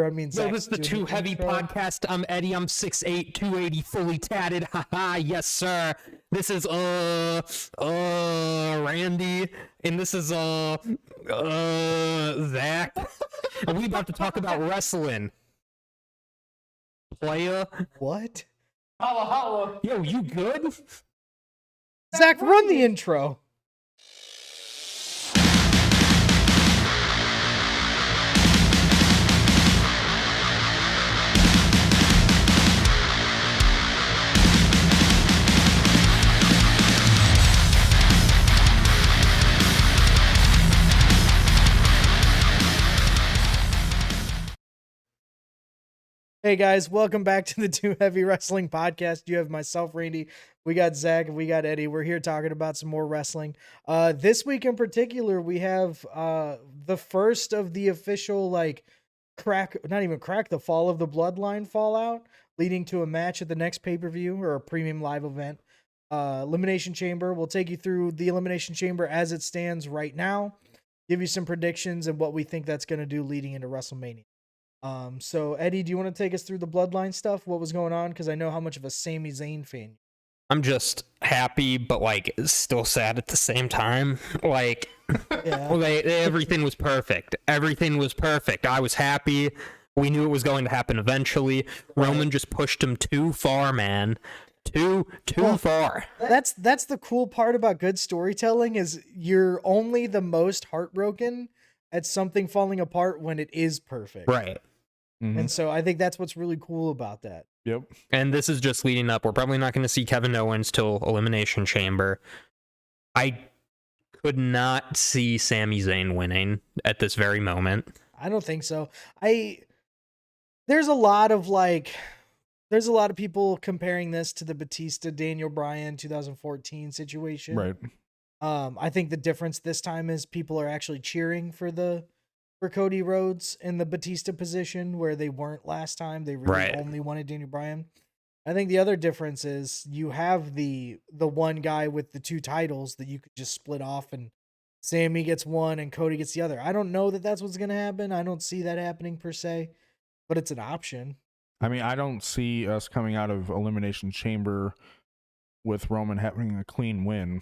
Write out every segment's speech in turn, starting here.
I mean, Yo, Zach's this is the doing Too Heavy intro. podcast. I'm Eddie. I'm 6'8", 280, fully tatted. Haha, yes, sir. This is, Randy. And this is, Zach. And we about to talk about wrestling. Playa. What? Holla, holla. Yo, you good? Zach, run the intro. Hey guys, welcome back to the Too Heavy Wrestling Podcast. You have myself, Randy. We got Zach and we got Eddie. We're here talking about some more wrestling. This week in particular, we have the first of the official the Fall of the Bloodline fallout, leading to a match at the next pay-per-view or a premium live event. Elimination Chamber. We'll take you through the Elimination Chamber as it stands right now, give you some predictions and what we think that's going to do leading into WrestleMania. So Eddie, do you want to take us through the Bloodline stuff? What was going on? Because I know how much of a Sami Zayn fan. I'm just happy, but still sad at the same time. Everything was perfect. Everything was perfect. I was happy. We knew it was going to happen eventually. Right. Roman just pushed him too far, man. Too far. That's the cool part about good storytelling is you're only the most heartbroken at something falling apart when it is perfect. Right. Mm-hmm. And so I think that's what's really cool about that. Yep. And this is just leading up. We're probably not going to see Kevin Owens till Elimination Chamber. I could not see Sami Zayn winning at this very moment. I don't think so. There's a lot of people comparing this to the Batista Daniel Bryan 2014 situation. Right. I think the difference this time is people are actually cheering for Cody Rhodes in the Batista position where they weren't last time. They really only wanted Daniel Bryan. I think the other difference is you have the one guy with the two titles that you could just split off and Sammy gets one and Cody gets the other. I don't know that that's what's going to happen. I don't see that happening per se, but it's an option. I mean, I don't see us coming out of Elimination Chamber with Roman having a clean win.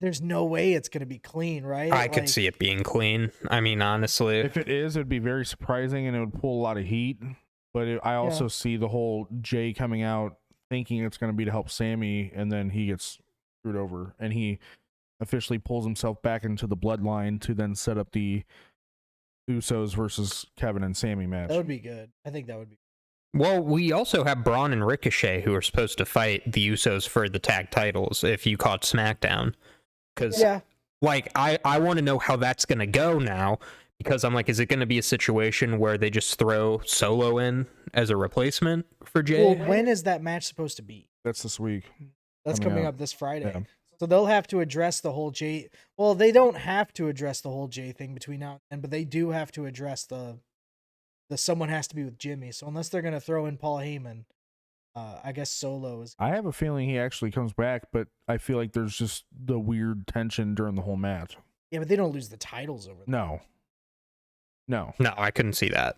There's no way it's going to be clean, right? I could see it being clean. I mean, honestly. If it is, it'd be very surprising and it would pull a lot of heat. But I also see the whole Jay coming out thinking it's going to be to help Sammy, and then he gets screwed over. And he officially pulls himself back into the bloodline to then set up the Usos versus Kevin and Sammy match. That would be good. I think that would be. Well, we also have Braun and Ricochet who are supposed to fight the Usos for the tag titles if you caught SmackDown. Because, I want to know how that's going to go now. Because I'm like, is it going to be a situation where they just throw Solo in as a replacement for Jay? Well, when is that match supposed to be? That's this week. That's coming up this Friday. Yeah. So they'll have to address the whole Jay. Well, they don't have to address the whole Jay thing between now and then, but they do have to address the someone has to be with Jimmy. So unless they're going to throw in Paul Heyman, I guess Solo is. I have a feeling he actually comes back, but I feel like there's just the weird tension during the whole match. Yeah, but they don't lose the titles over that. No, I couldn't see that.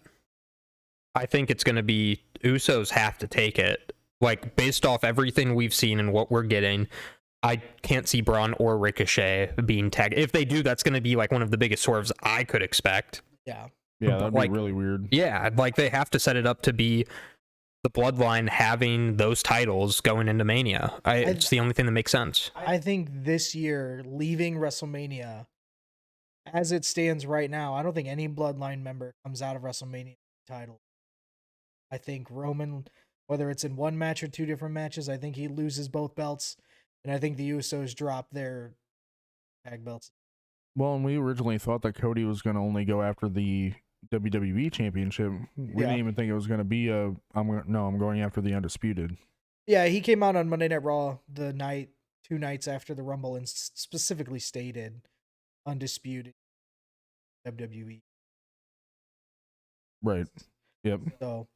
I think it's going to be Usos have to take it. Based off everything we've seen and what we're getting, I can't see Braun or Ricochet being tagged. If they do, that's going to be one of the biggest swerves I could expect. Yeah. Yeah, that'd be really weird. Yeah, they have to set it up to be the Bloodline having those titles going into Mania. It's the only thing that makes sense. I think this year, leaving WrestleMania, as it stands right now, I don't think any Bloodline member comes out of WrestleMania title. I think Roman, whether it's in one match or two different matches, I think he loses both belts, and I think the Usos drop their tag belts. Well, and we originally thought that Cody was going to only go after the WWE Championship. We didn't even think it was going to be I'm going after the Undisputed. Yeah, he came out on Monday Night Raw two nights after the Rumble and specifically stated Undisputed WWE. Right. Yep. So,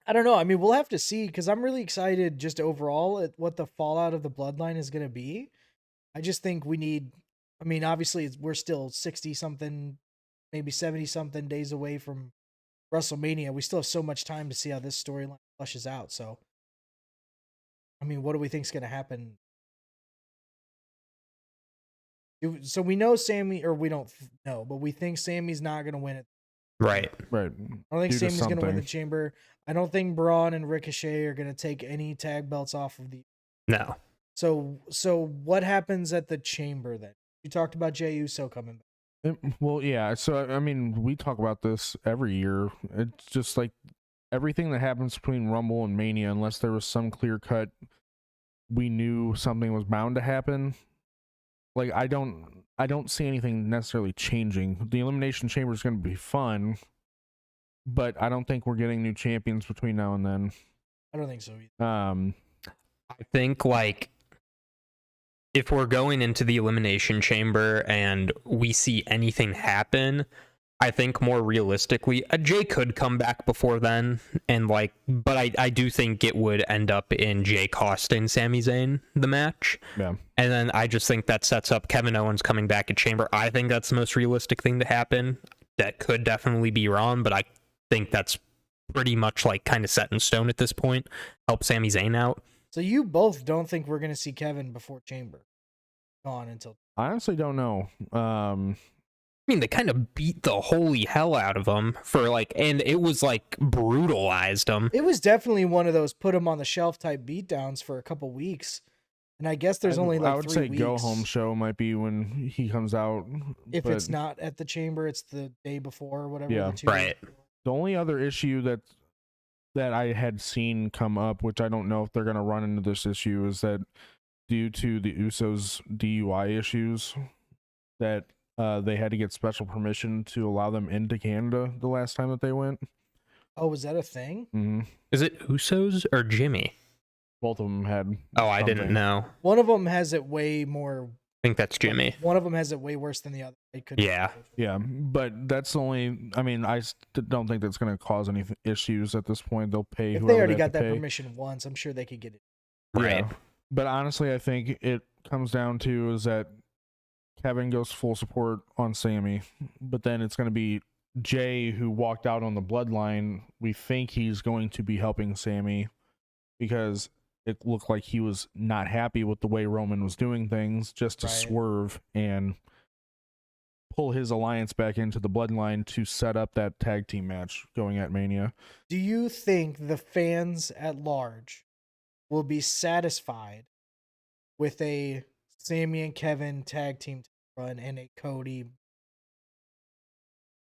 I don't know. I mean, we'll have to see because I'm really excited just overall at what the fallout of the Bloodline is going to be. I just think we need, obviously we're still 60 something maybe 70 something days away from WrestleMania. We still have so much time to see how this storyline flushes out. So, I mean, what do we think is going to happen? So we know Sammy, or we don't know, but we think Sammy's not going to win it. Right. Right. I don't think Sammy's going to win the Chamber. I don't think Braun and Ricochet are going to take any tag belts off of the. No. So what happens at the Chamber then? You talked about Jey Uso coming back. Well, yeah. So I mean, we talk about this every year. It's just like everything that happens between Rumble and Mania, unless there was some clear cut, we knew something was bound to happen. Like I don't see anything necessarily changing. The Elimination Chamber is going to be fun, but I don't think we're getting new champions between now and then. I don't think so either. I think like if we're going into the Elimination Chamber and we see anything happen, I think more realistically, Jey could come back before then, and like, but I do think it would end up in Jey costing Sami Zayn the match. Yeah. And then I just think that sets up Kevin Owens coming back at Chamber. I think that's the most realistic thing to happen. That could definitely be wrong, but I think that's pretty much like kind of set in stone at this point. Help Sami Zayn out. So you both don't think we're going to see Kevin before Chamber? Gone until. I honestly don't know. I mean, they kind of beat the holy hell out of him for like, and it was like brutalized him. It was definitely one of those put him on the shelf type beatdowns for a couple weeks. And I guess there's only like 3 weeks. I would say Go Home show might be when he comes out. If it's not at the Chamber, it's the day before or whatever. Yeah, right. The only other issue that I had seen come up, which I don't know if they're going to run into this issue, is that due to the Usos DUI issues, that they had to get special permission to allow them into Canada the last time that they went. Oh, was that a thing? Mm-hmm. Is it Usos or Jimmy? Both of them had. Oh, I didn't know. One of them has it way more. I think that's Jimmy. One of them has it way worse than the other. Yeah. But that's the only. I mean, I don't think that's going to cause any issues at this point. They'll pay. If they already got that permission once, I'm sure they could get it. Right. Yeah. But honestly, I think it comes down to is that Kevin goes full support on Sammy, but then it's going to be Jey who walked out on the bloodline. We think he's going to be helping Sammy because it looked like he was not happy with the way Roman was doing things, just to swerve and pull his alliance back into the bloodline to set up that tag team match going at Mania. Do you think the fans at large will be satisfied with a Sammy and Kevin tag team run and a Cody?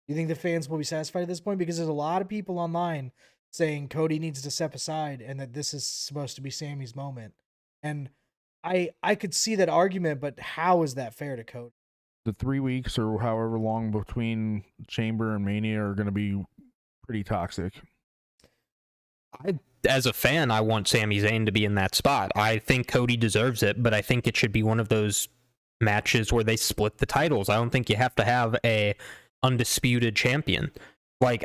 You think the fans will be satisfied at this point? Because there's a lot of people online saying Cody needs to step aside and that this is supposed to be Sammy's moment. And I could see that argument, but how is that fair to Cody? The 3 weeks or however long between Chamber and Mania are going to be pretty toxic. As a fan, I want Sami Zayn to be in that spot. I think Cody deserves it, but I think it should be one of those matches where they split the titles. I don't think you have to have a undisputed champion. Like,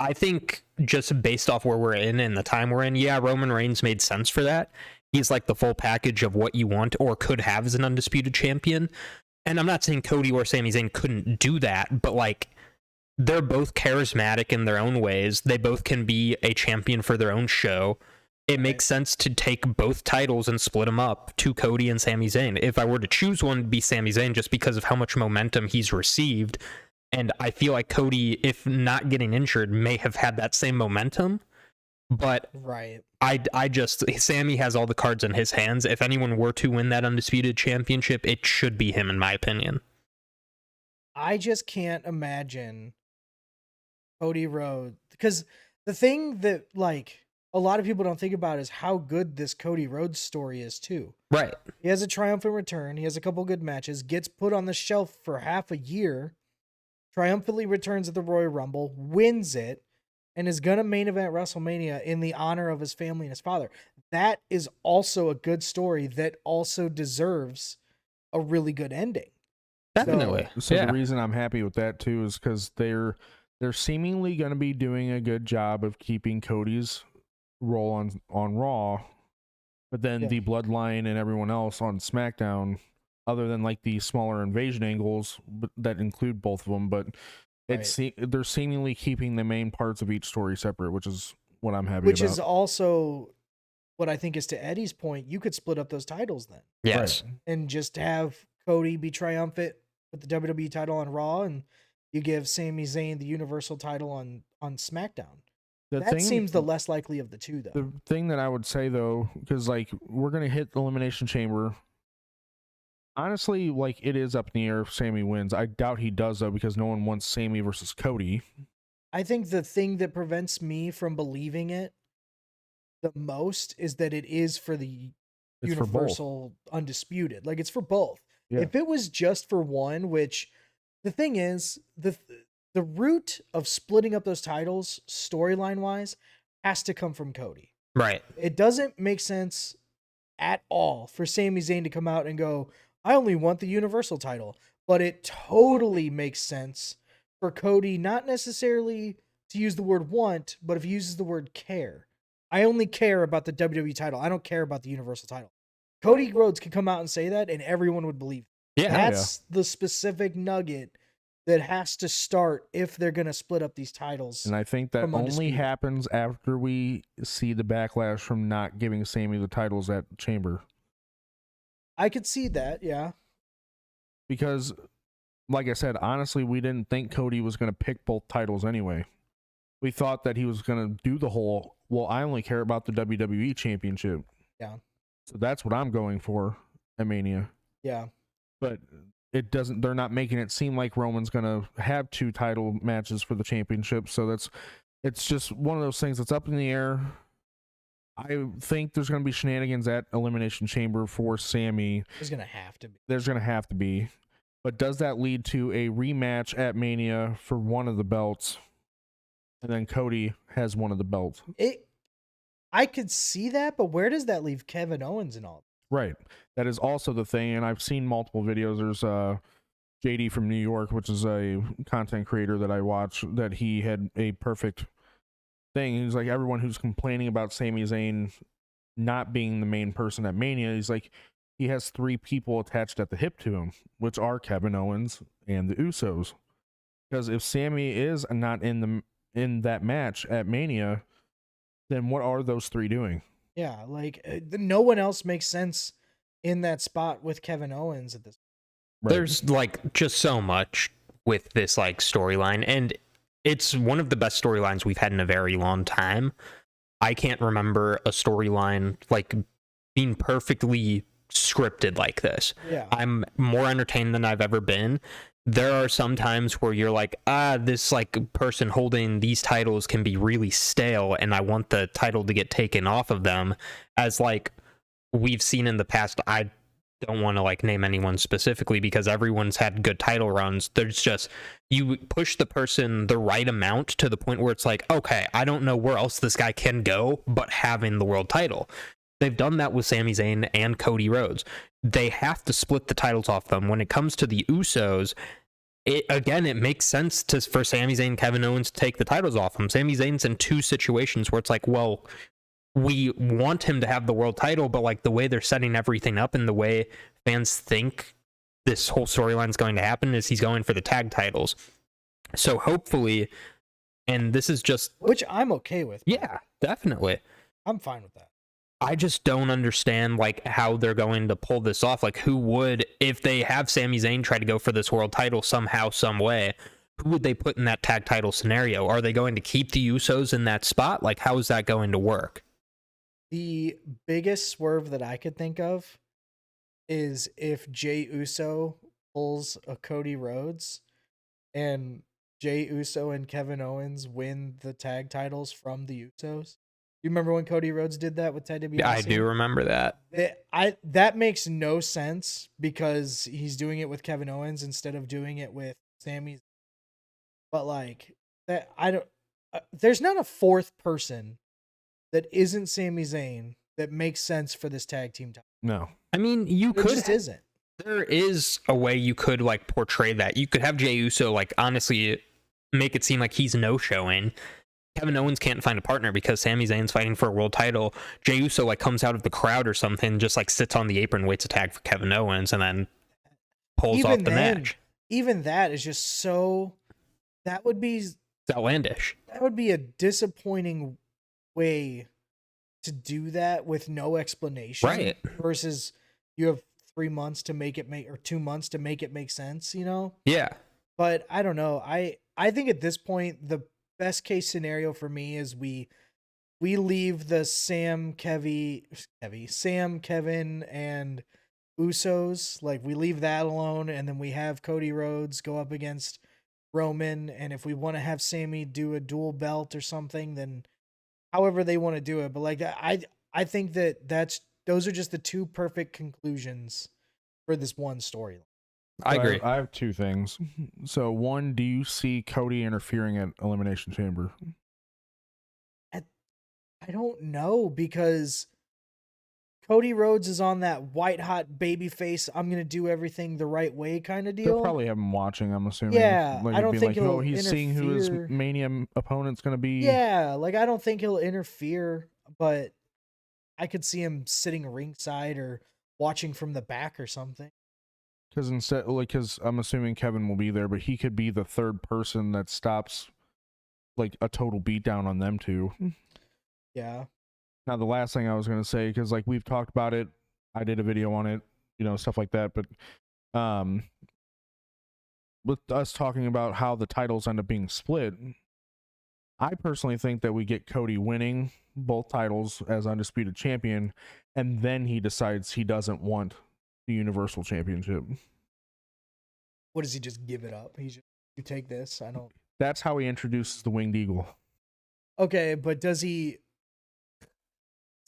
I think just based off where we're in and the time we're in, yeah, Roman Reigns made sense for that. He's like the full package of what you want or could have as an undisputed champion. And I'm not saying Cody or Sami Zayn couldn't do that, but like, they're both charismatic in their own ways. They both can be a champion for their own show. It makes sense to take both titles and split them up to Cody and Sami Zayn. If I were to choose one, it'd be Sami Zayn just because of how much momentum he's received. And I feel like Cody, if not getting injured, may have had that same momentum. But I just, Sammy has all the cards in his hands. If anyone were to win that undisputed championship, it should be him, in my opinion. I just can't imagine Cody Rhodes, because the thing that like a lot of people don't think about is how good this Cody Rhodes story is too. Right. He has a triumphant return. He has a couple good matches, gets put on the shelf for half a year, triumphantly returns at the Royal Rumble, wins it, and is going to main event WrestleMania in the honor of his family and his father. That is also a good story that also deserves a really good ending. Definitely. So the reason I'm happy with that too is because they're seemingly going to be doing a good job of keeping Cody's role on Raw, but then the Bloodline and everyone else on SmackDown, other than like the smaller invasion angles that include both of them, but They're seemingly keeping the main parts of each story separate, which is what I'm happy Which about. is also what I think is to Eddie's point. You could split up those titles then. Yes. Right. And just have Cody be triumphant with the WWE title on Raw, and you give Sami Zayn the Universal title on SmackDown. That seems the less likely of the two, though. The thing that I would say, though, because like we're gonna hit the Elimination Chamber. Honestly, like it is up in the air if Sami wins. I doubt he does though, because no one wants Sami versus Cody. I think the thing that prevents me from believing it the most is that it is for the Universal Undisputed. Like it's for both. Yeah. If it was just for one, which the thing is, the root of splitting up those titles storyline wise has to come from Cody. Right. It doesn't make sense at all for Sami Zayn to come out and go, I only want the Universal title. But it totally makes sense for Cody not necessarily to use the word want, but if he uses the word care. I only care about the WWE title. I don't care about the Universal title. Cody Rhodes could come out and say that and everyone would believe it. Yeah. That's the specific nugget that has to start if they're going to split up these titles. And I think that only happens after we see the backlash from not giving Sami the titles at Chamber. I could see that, yeah. Because, like I said, honestly, we didn't think Cody was going to pick both titles anyway. We thought that he was going to do the whole, well, I only care about the WWE Championship. Yeah. So that's what I'm going for at Mania. Yeah. But it doesn't, they're not making it seem like Roman's going to have 2 title matches for the championship. So it's just one of those things that's up in the air. I think there's going to be shenanigans at Elimination Chamber for Sami. There's going to have to be. There's going to have to be. But does that lead to a rematch at Mania for one of the belts? And then Cody has one of the belts. I could see that, but where does that leave Kevin Owens and all? Right. That is also the thing, and I've seen multiple videos. There's JD from New York, which is a content creator that I watch, that he had a perfect thing. He's like, everyone who's complaining about Sami Zayn not being the main person at Mania, he's like, he has 3 people attached at the hip to him, which are Kevin Owens and the Usos. Because if Sami is not in that match at Mania, then what are those 3 doing? Yeah, like no one else makes sense in that spot with Kevin Owens at this point. Right. There's like just so much with this like storyline, and it's one of the best storylines we've had in a very long time. I can't remember a storyline like being perfectly scripted like this. Yeah. I'm more entertained than I've ever been. There are some times where you're like, this like person holding these titles can be really stale, and I want the title to get taken off of them. As like we've seen in the past, I don't want to like name anyone specifically because everyone's had good title runs. There's just, you push the person the right amount to the point where it's like, okay, I don't know where else this guy can go but having the world title. They've done that with Sami Zayn and Cody Rhodes. They have to split the titles off them. When it comes to the Usos, it makes sense for Sami Zayn and Kevin Owens to take the titles off them. Sami Zayn's in 2 situations where it's like, well, we want him to have the world title, but like the way they're setting everything up and the way fans think this whole storyline is going to happen is he's going for the tag titles. So hopefully, and this is just... Which I'm okay with. Yeah, definitely. I'm fine with that. I just don't understand like how they're going to pull this off. Like who would, if they have Sami Zayn try to go for this world title somehow, some way, who would they put in that tag title scenario? Are they going to keep the Usos in that spot? Like how is that going to work? The biggest swerve that I could think of is if Jey Uso pulls a Cody Rhodes and Jey Uso and Kevin Owens win the tag titles from the Usos. You remember when Cody Rhodes did that with Ted DiBiase? I do remember that. That makes no sense because he's doing it with Kevin Owens instead of doing it with Sami. But like that, there's not a 4th person that isn't Sami Zayn that makes sense for this tag team title. No, I mean It just isn't. There is a way you could like portray that. You could have Jey Uso like honestly make it seem like he's no-showing. Kevin Owens can't find a partner because Sami Zayn's fighting for a world title. Jey Uso like comes out of the crowd or something, just like sits on the apron, waits a tag for Kevin Owens, and then pulls off the match. Even that is just so... that would be outlandish. That would be a disappointing way to do that with no explanation. Right. Versus you have 3 months to make it or 2 months to make it make sense, you know? Yeah. But I don't know. I think at this point, the best case scenario for me is we leave the Sam, Kevin, and Usos. Like, we leave that alone, and then we have Cody Rhodes go up against Roman. And if we want to have Sammy do a dual belt or something, then however they want to do it. But like, I think those are just the two perfect conclusions for this one storyline. I agree. I have two things. So one, do you see Cody interfering at Elimination Chamber? I don't know, because Cody Rhodes is on that white hot baby face, I'm gonna do everything the right way kind of deal. They'll probably have him watching, I'm assuming. Yeah, like, I don't think he'll he's interfere. seeing who his Mania opponent's gonna be. Yeah, like, I don't think he'll interfere, but I could see him sitting ringside or watching from the back or something. Because I'm assuming Kevin will be there, but he could be the third person that stops like a total beatdown on them two. Yeah. Now, the last thing I was going to say, because like we've talked about it, I did a video on it, stuff like that. But with us talking about how the titles end up being split, I personally think that we get Cody winning both titles as undisputed champion, and then he decides he doesn't want the Universal Championship. What does he just give it up? You take this. I don't. That's how he introduces the Winged Eagle. Okay, but does he?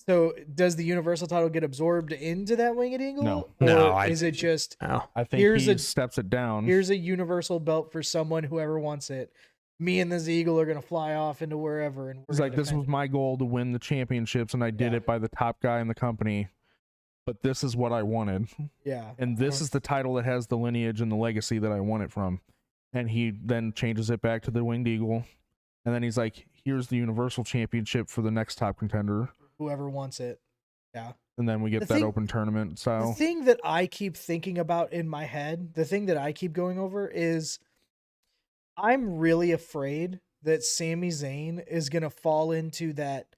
So does the Universal title get absorbed into that Winged Eagle? No. Is it just? No. I think he steps it down. Here's a Universal belt for whoever wants it. Me and this Eagle are gonna fly off into wherever, and it's like, this was my goal to win the championships, and I did it by the top guy in the company. But this is what I wanted. Yeah. And this is the title that has the lineage and the legacy that I want it from. And he then changes it back to the Winged Eagle. And then he's like, here's the Universal Championship for the next top contender. Whoever wants it. Yeah. And then we get that open tournament style. The thing that I keep thinking about in my head, the thing that I keep going over is I'm really afraid that Sami Zayn is going to fall into that,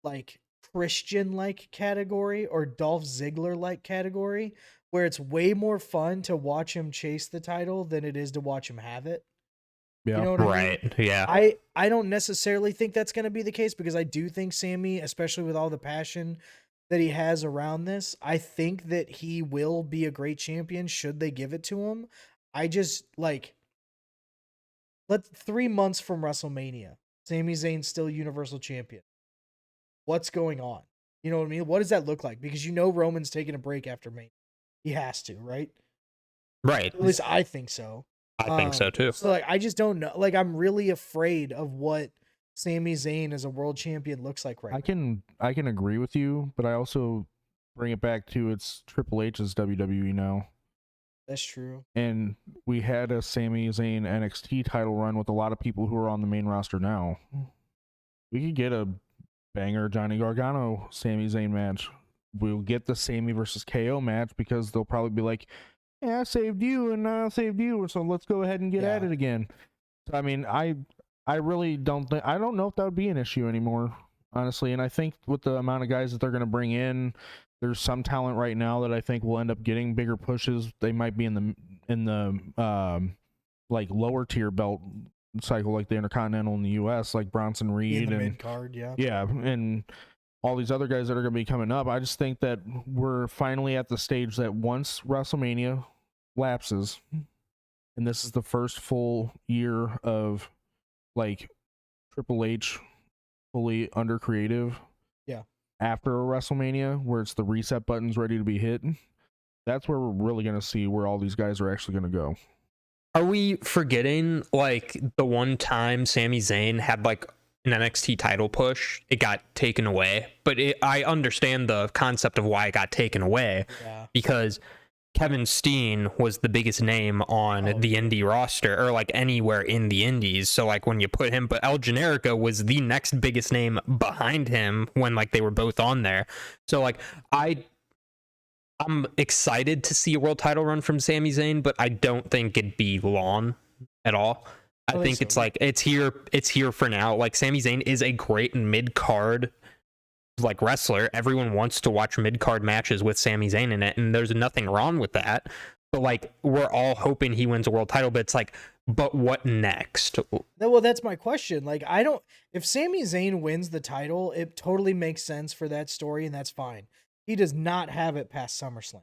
like, Christian-like category or Dolph Ziggler-like category, where it's way more fun to watch him chase the title than it is to watch him have it. Yeah. You know what I mean? Yeah. I don't necessarily think that's going to be the case, because I do think Sammy, especially with all the passion that he has around this, I think that he will be a great champion should they give it to him. I just, like, 3 months from WrestleMania, Sami Zayn's still Universal Champion. What's going on? You know what I mean? What does that look like? Because Roman's taking a break after Mania. He has to, right? Right. At least I think so. I think so too. So, like, I just don't know. Like, I'm really afraid of what Sami Zayn as a world champion looks like right now. I can agree with you, but I also bring it back to it's Triple H's WWE now. That's true. And we had a Sami Zayn NXT title run with a lot of people who are on the main roster now. We could get a banger Johnny Gargano Sami Zayn match. We'll get the Sami versus KO match, because they'll probably be like, yeah, I saved you and I saved you, so let's go ahead and get at it again. So, I mean, I really don't think, I don't know if that would be an issue anymore, honestly. And I think with the amount of guys that they're going to bring in, there's some talent right now that I think will end up getting bigger pushes. They might be in the like lower tier belt cycle, like the Intercontinental in the US, like Bronson Reed in the and mid-card, and all these other guys that are going to be coming up. I just think that we're finally at the stage that once WrestleMania lapses, and this is the first full year of like Triple H fully under creative, after a WrestleMania where it's the reset button's ready to be hit, that's where we're really going to see where all these guys are actually going to go. Are we forgetting, like, the one time Sami Zayn had like an NXT title push, it got taken away? But I understand the concept of why it got taken away, because Kevin Steen was the biggest name on the indie roster, or like anywhere in the indies. So like when you put him, but El Generico was the next biggest name behind him when like they were both on there. So like I'm excited to see a world title run from Sami Zayn, but I don't think it'd be long at all. I think it's like it's here for now. Like Sami Zayn is a great mid-card like wrestler. Everyone wants to watch mid-card matches with Sami Zayn in it, and there's nothing wrong with that. But like we're all hoping he wins a world title, but it's like, but what next? Well, that's my question. Like, if Sami Zayn wins the title, it totally makes sense for that story, and that's fine. He does not have it past SummerSlam.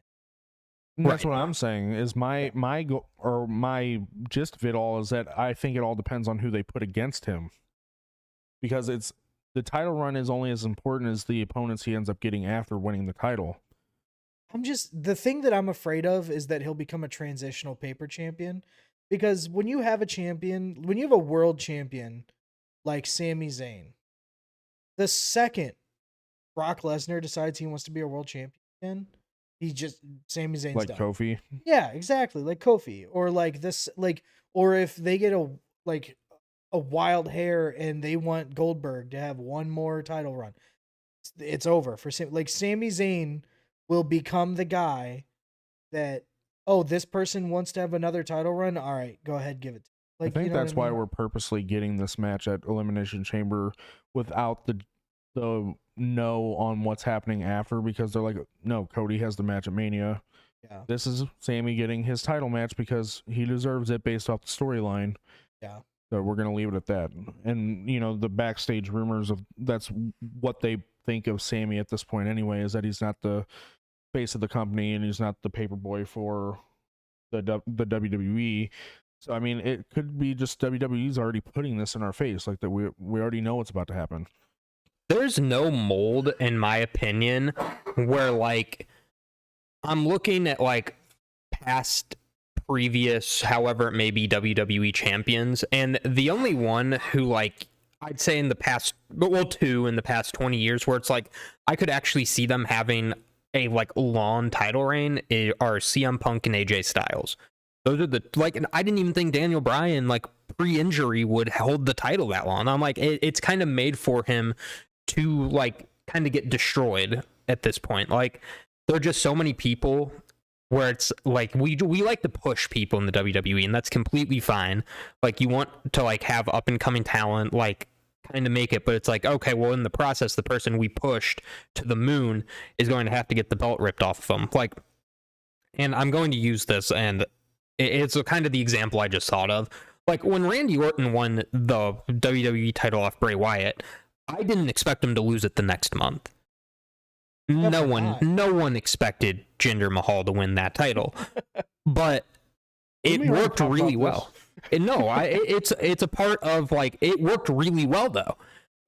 That's what I'm saying. Is my gist of it all is that I think it all depends on who they put against him, because the title run is only as important as the opponents he ends up getting after winning the title. The thing that I'm afraid of is that he'll become a transitional paper champion, because when you have a world champion like Sami Zayn, the second Brock Lesnar decides he wants to be a world champion, Sami Zayn's like done. Kofi. Yeah, exactly, like Kofi, or like this, or if they get a wild hair and they want Goldberg to have one more title run, it's over for Sami Zayn will become the guy that, oh, this person wants to have another title run. All right, go ahead, give it. I think that's why we're purposely getting this match at Elimination Chamber without the know on what's happening after, because they're like, no, Cody has the match at Mania. Yeah. This is Sami getting his title match because he deserves it based off the storyline. Yeah. So we're going to leave it at that. And, the backstage rumors of that's what they think of Sami at this point anyway, is that he's not the face of the company and he's not the paperboy for the WWE. So, I mean, it could be just WWE's already putting this in our face, like that we already know what's about to happen. There's no mold, in my opinion, where like I'm looking at like past previous, however it may be, WWE champions, and the only one who like I'd say in the past, two in the past 20 years where it's like I could actually see them having a like long title reign are CM Punk and AJ Styles. Those are and I didn't even think Daniel Bryan like pre-injury would hold the title that long. I'm like, it's kind of made for him to like kind of get destroyed at this point. Like there are just so many people where it's like we like to push people in the WWE, and that's completely fine. Like you want to like have up and coming talent like kind of make it, but it's like, okay, well in the process the person we pushed to the moon is going to have to get the belt ripped off of them. Like, and I'm going to use this, and it's kind of the example I just thought of. Like when Randy Orton won the WWE title off Bray Wyatt, I didn't expect him to lose it the next month. No one expected Jinder Mahal to win that title, but it worked really well. It's a part of like it worked really well though.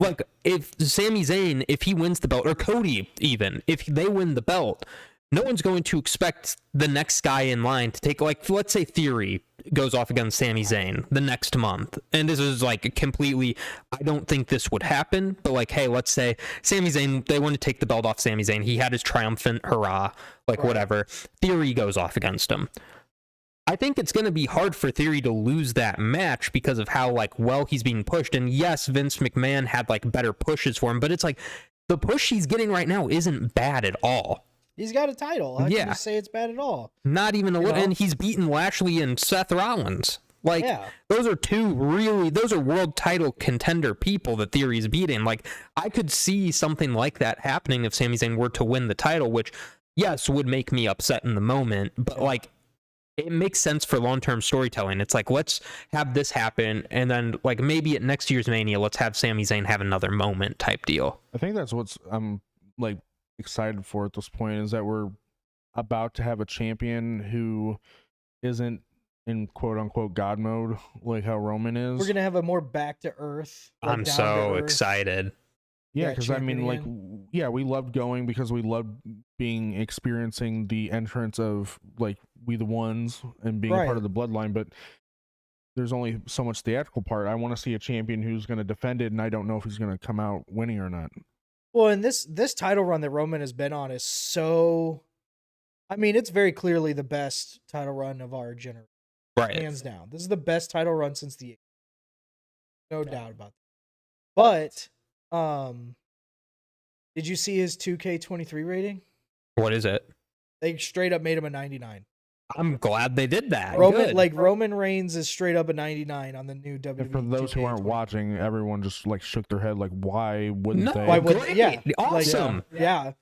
Like if Sami Zayn, if he wins the belt, or Cody even, if they win the belt, no one's going to expect the next guy in line to take, like, let's say Theory goes off against Sami Zayn the next month. And this is like completely, I don't think this would happen, but like, hey, let's say Sami Zayn, they want to take the belt off Sami Zayn. He had his triumphant hurrah, like whatever. Theory goes off against him. I think it's going to be hard for Theory to lose that match because of how like well he's being pushed. And yes, Vince McMahon had like better pushes for him, but it's like the push he's getting right now isn't bad at all. He's got a title. How can you say it's bad at all? Not even a little. And he's beaten Lashley and Seth Rollins. Like, those are world title contender people that Theory's beating. Like, I could see something like that happening if Sami Zayn were to win the title, which, yes, would make me upset in the moment. But, like, it makes sense for long-term storytelling. It's like, let's have this happen, and then, like, maybe at next year's Mania, let's have Sami Zayn have another moment type deal. I think that's what's excited for at this point, is that we're about to have a champion who isn't in quote-unquote God mode like how Roman is. We're gonna have a more back to earth. I'm so excited. Yeah, because I mean, like, we loved going because we loved experiencing the entrance of like We the Ones and being a part of the bloodline, but there's only so much theatrical part. I want to see a champion who's going to defend it, and I don't know if he's going to come out winning or not. Well, and this title run that Roman has been on is so, I mean, it's very clearly the best title run of our generation. Right. Hands down. This is the best title run since the 80s. No doubt about that. But, did you see his 2K23 rating? What is it? They straight up made him a 99. I'm glad they did that. Roman Reigns is straight up a 99 on the new WWE. And for those who aren't watching, everyone just like shook their head like, why wouldn't they? Why would? Yeah, awesome. Yeah.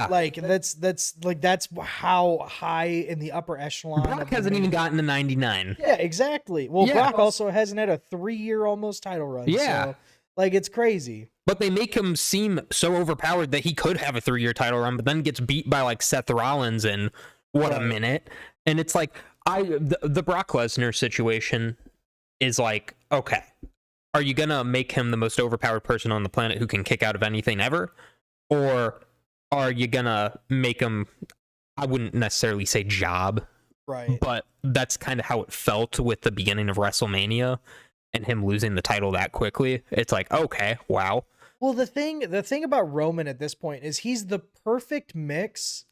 Like that's how high in the upper echelon. Brock hasn't even gotten a 99. Yeah, exactly. Well, Brock also hasn't had a 3-year almost title run. Yeah. So, like, it's crazy. But they make him seem so overpowered that he could have a 3-year title run, but then gets beat by like Seth Rollins in a minute. And it's like, the Brock Lesnar situation is like, okay, are you gonna make him the most overpowered person on the planet who can kick out of anything ever? Or are you gonna make him, I wouldn't necessarily say job, right? But that's kind of how it felt with the beginning of WrestleMania and him losing the title that quickly. It's like, okay, wow. Well, the thing about Roman at this point is he's the perfect mix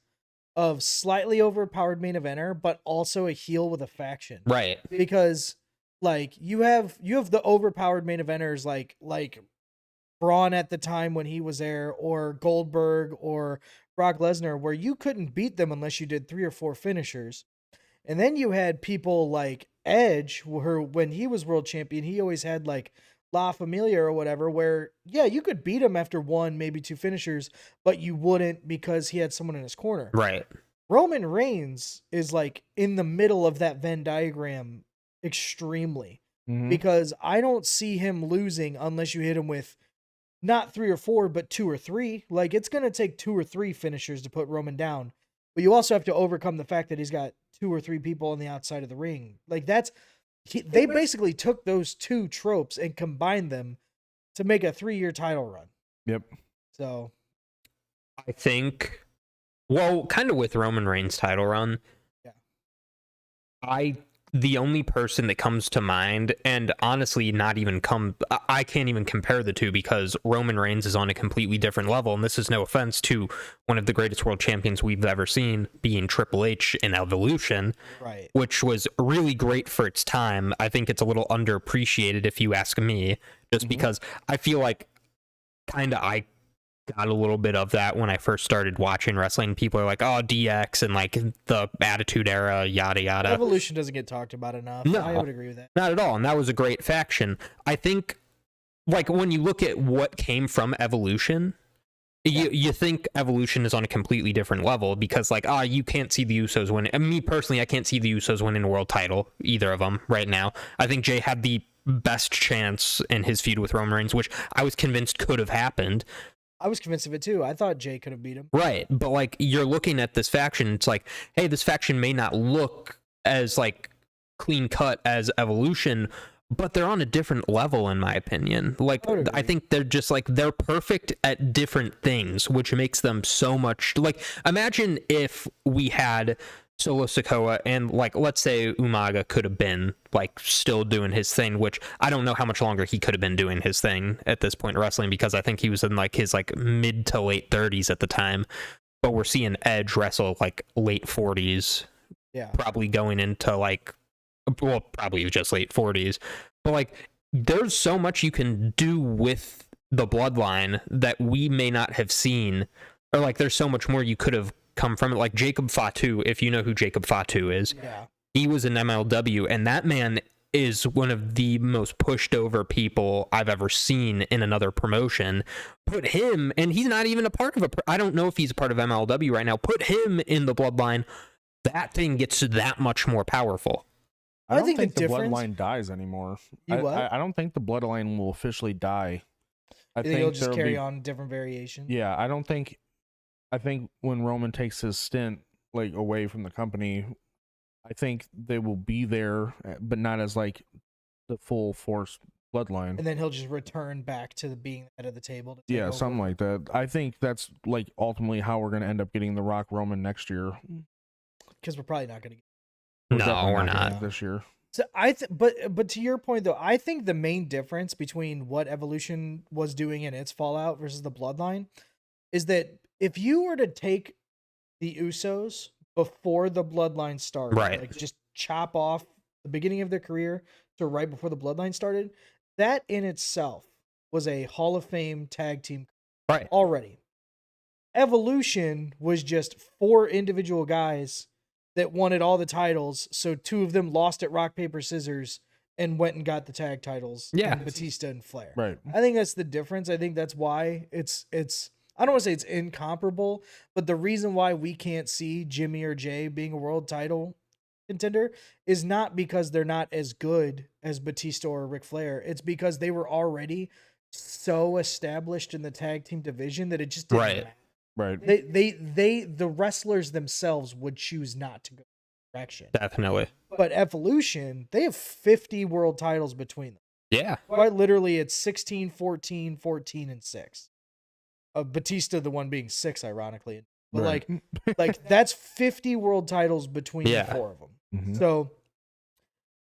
of slightly overpowered main eventer, but also a heel with a faction. Right. Because like you have the overpowered main eventers like Braun at the time when he was there, or Goldberg or Brock Lesnar, where you couldn't beat them unless you did 3 or 4 finishers. And then you had people like Edge, who when he was world champion, he always had like La Familia or whatever, where you could beat him after 1, maybe 2 finishers, but you wouldn't because he had someone in his corner. Right. Roman Reigns is like in the middle of that Venn diagram extremely, because I don't see him losing unless you hit him with not 3 or 4, but 2 or 3. Like, it's going to take 2 or 3 finishers to put Roman down, but you also have to overcome the fact that he's got 2 or 3 people on the outside of the ring. Like, they basically took those 2 tropes and combined them to make a 3-year title run. Yep. So I think, well, kind of with Roman Reigns' title run, the only person that comes to mind, and honestly I can't even compare the two, because Roman Reigns is on a completely different level, and this is no offense to one of the greatest world champions we've ever seen, being Triple H in Evolution, right, which was really great for its time. I think it's a little underappreciated if you ask me, just because I feel like I got a little bit of that when I first started watching wrestling. People are like, oh, DX and like the Attitude Era, yada yada. Evolution doesn't get talked about enough. No, I would agree with that. Not at all. And that was a great faction. I think, like, when you look at what came from Evolution, you think Evolution is on a completely different level, because like, you can't see the Usos winning. Me personally, I can't see the Usos winning a world title, either of them right now. I think Jay had the best chance in his feud with Roman Reigns, which I was convinced could have happened. I was convinced of it too. I thought Jay could have beat him. Right. But like, you're looking at this faction, it's like, hey, this faction may not look as like clean cut as Evolution, but they're on a different level, in my opinion. Like, I think they're just like, they're perfect at different things, which makes them so much like, imagine if we had Solo Sikoa and like, let's say Umaga could have been like still doing his thing, which I don't know how much longer he could have been doing his thing at this point in wrestling, because I think he was in like his like mid to late 30s at the time, but we're seeing Edge wrestle like late 40s, probably going into like, well, probably just late 40s, but like, there's so much you can do with the bloodline that we may not have seen, or like there's so much more you could have come from it. Like Jacob Fatu, if you know who Jacob Fatu is, he was in MLW, and that man is one of the most pushed over people I've ever seen in another promotion. Put him, and he's not even a part of I don't know if he's a part of MLW right now. Put him in the bloodline, that thing gets that much more powerful. I don't think the bloodline dies anymore. I don't think the bloodline will officially die. I think it'll just carry on different variations. Yeah, I think when Roman takes his stint like away from the company, I think they will be there, but not as like the full force bloodline. And then he'll just return back to being the head of the table. Yeah, something like that. I think that's like ultimately how we're going to end up getting the Rock Roman next year. Because we're probably not going to get. We're not this year. So but to your point though, I think the main difference between what Evolution was doing in its fallout versus the bloodline is that if you were to take the Usos before the bloodline started, like just chop off the beginning of their career to right before the bloodline started, that in itself was a Hall of Fame tag team already. Evolution was just 4 individual guys that wanted all the titles. So 2 of them lost at rock, paper, scissors and went and got the tag titles. Yeah. Batista and Flair. Right. I think that's the difference. I think that's why it's I don't want to say it's incomparable, but the reason why we can't see Jimmy or Jay being a world title contender is not because they're not as good as Batista or Ric Flair. It's because they were already so established in the tag team division that it just didn't matter. Right. The wrestlers themselves would choose not to go that direction. Definitely. But Evolution, they have 50 world titles between them. Yeah. Quite literally, it's 16, 14, 14, and 6. Batista, the one being 6, ironically. But like that's 50 world titles between the 4 of them. Mm-hmm. So,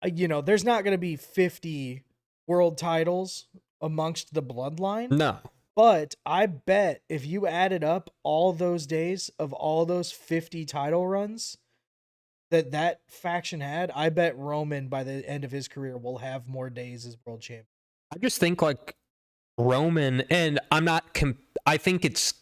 there's not going to be 50 world titles amongst the bloodline. No. But I bet if you added up all those days of all those 50 title runs that faction had, I bet Roman by the end of his career will have more days as world champion. I just think like Roman, and I think it's